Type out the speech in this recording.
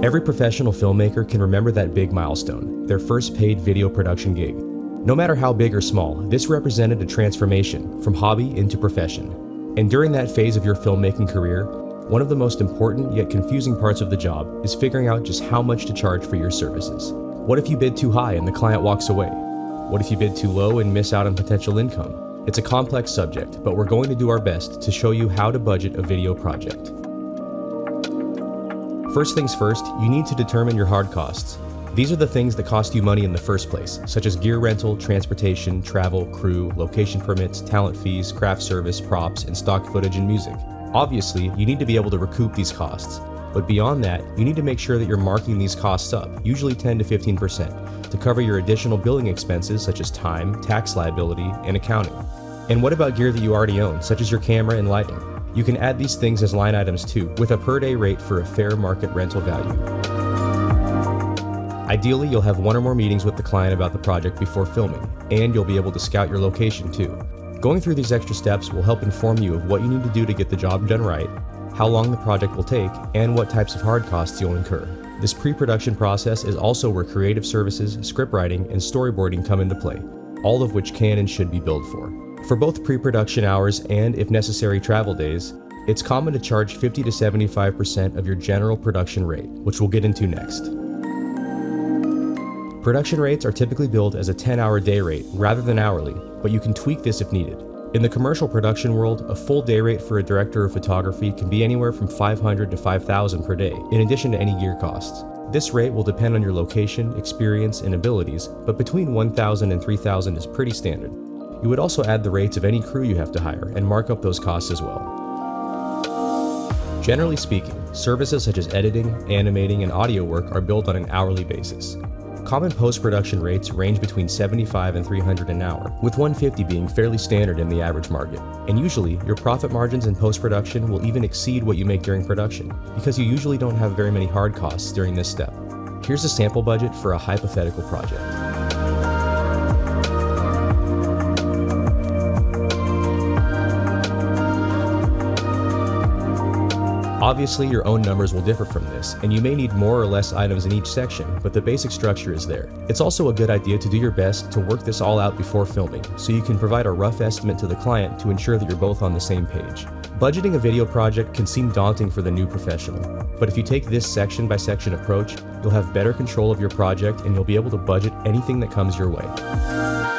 Every professional filmmaker can remember that big milestone, their first paid video production gig. No matter how big or small, this represented a transformation from hobby into profession. And during that phase of your filmmaking career, one of the most important yet confusing parts of the job is figuring out just how much to charge for your services. What if you bid too high and the client walks away? What if you bid too low and miss out on potential income? It's a complex subject, but we're going to do our best to show you how to budget a video project. First things first, you need to determine your hard costs. These are the things that cost you money in the first place, such as gear rental, transportation, travel, crew, location permits, talent fees, craft service, props, and stock footage and music. Obviously, you need to be able to recoup these costs, but beyond that, you need to make sure that you're marking these costs up, usually 10 to 15%, to cover your additional billing expenses such as time, tax liability, and accounting. And what about gear that you already own, such as your camera and lighting? You can add these things as line items too, with a per-day rate for a fair market rental value. Ideally, you'll have one or more meetings with the client about the project before filming, and you'll be able to scout your location too. Going through these extra steps will help inform you of what you need to do to get the job done right, how long the project will take, and what types of hard costs you'll incur. This pre-production process is also where creative services, script writing, and storyboarding come into play, all of which can and should be billed for. For both pre-production hours and, if necessary, travel days, it's common to charge 50 to 75% of your general production rate, which we'll get into next. Production rates are typically billed as a 10-hour day rate rather than hourly, but you can tweak this if needed. In the commercial production world, a full day rate for a director of photography can be anywhere from $500 to $5,000 per day, in addition to any gear costs. This rate will depend on your location, experience, and abilities, but between $1,000 and $3,000 is pretty standard. You would also add the rates of any crew you have to hire and mark up those costs as well. Generally speaking, services such as editing, animating, and audio work are billed on an hourly basis. Common post-production rates range between $75 and $300 an hour, with $150 being fairly standard in the average market. And usually, your profit margins in post-production will even exceed what you make during production, because you usually don't have very many hard costs during this step. Here's a sample budget for a hypothetical project. Obviously, your own numbers will differ from this, and you may need more or less items in each section, but the basic structure is there. It's also a good idea to do your best to work this all out before filming, so you can provide a rough estimate to the client to ensure that you're both on the same page. Budgeting a video project can seem daunting for the new professional, but if you take this section-by-section approach, you'll have better control of your project and you'll be able to budget anything that comes your way.